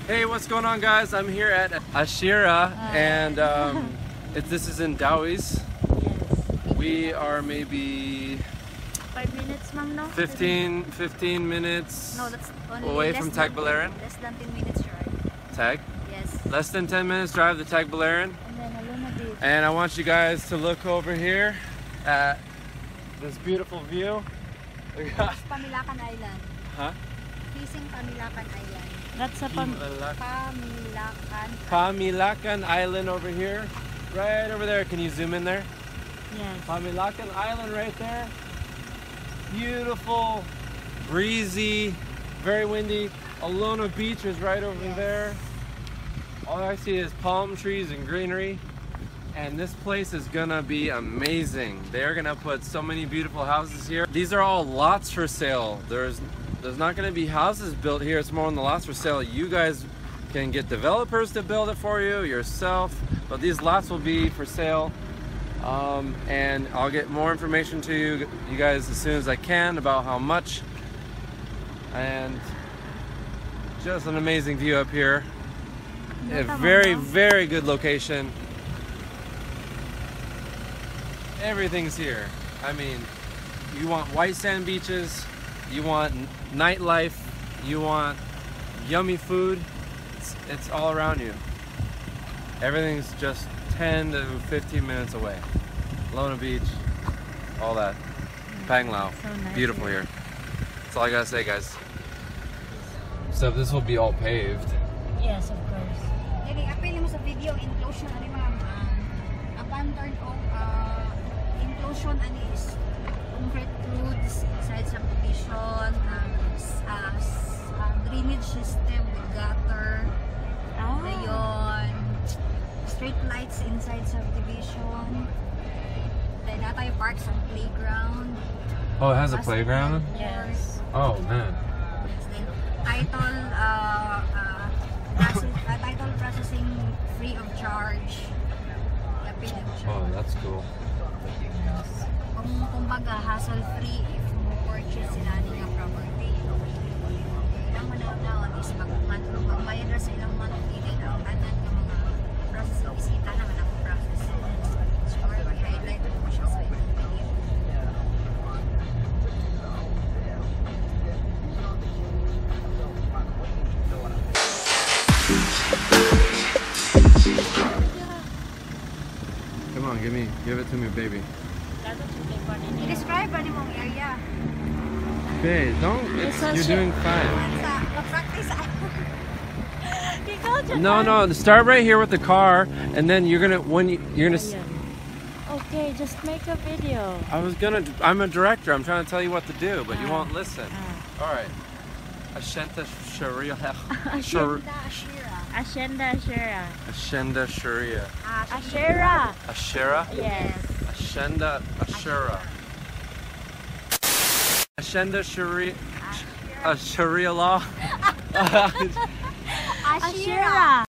Hey, what's going on, guys? I'm here at Ashira, and this is in Dawis. Yes. We are maybe 5 minutes, ma'am, no? 15 minutes No, that's only away less from than Tagbilaran. Less than 10 minutes drive. Tag? Yes. Less than 10 minutes drive to Tagbilaran. And then Aluna Beach. And I want you guys to look over here at this beautiful view. Pamilakan Island. Huh? Facing Pamilakan Island. That's a Pamilakan Island over here. Right over there. Can you zoom in there? Yes. Pamilakan Island right there. Beautiful, breezy, very windy. Alona Beach is right over there. All I see is palm trees and greenery. And this place is gonna be amazing. They're gonna put so many beautiful houses here. These are all lots for sale. There's not gonna be houses built here. It's more on the lots for sale. You guys can get developers to build it for you yourself, but these lots will be for sale. And I'll get more information to you guys as soon as I can about how much. And just an amazing view up here. A very, very good location. Everything's here. I mean, you want white sand beaches, you want nightlife, you want yummy food, it's all around you. Everything's just 10 to 15 minutes away. Lona Beach, all that. Panglao, So nice beautiful here. here. That's all I gotta say, guys. So this will be all paved. Yes, of course. Jadi, apel mo sa video inclusion ani ma'am. Abandoned inclusion ani is concrete roads, side subdivision, drainage system with gutter. Dayon, street lights inside subdivision. Then natay parks and playground. Oh, it has a playground? Yes. Oh, man. Then title processing free of charge. Apil mo siya. Oh, that's cool. Kumbaga hassle free if mo purchase sila nga property. Ang mananawan is magbayad ra sa ilang monthly din ang tanan ng mga process bisita naman ang process. Sure, i-highlight mo siya sa ilang video. Come on, give it to me, baby. I-describe ba ni mong area? Babe, you're doing fine. Practice No, start right here with the car, and then you're gonna Okay, just make a video. I'm a director. I'm trying to tell you what to do, but you won't listen. All right. Azienda Ashira. Azienda Ashira. Azienda Ashira. Ashira. Ashira. Yes. Azienda Ashira. Azienda Sharia. Sharia law. Ashira.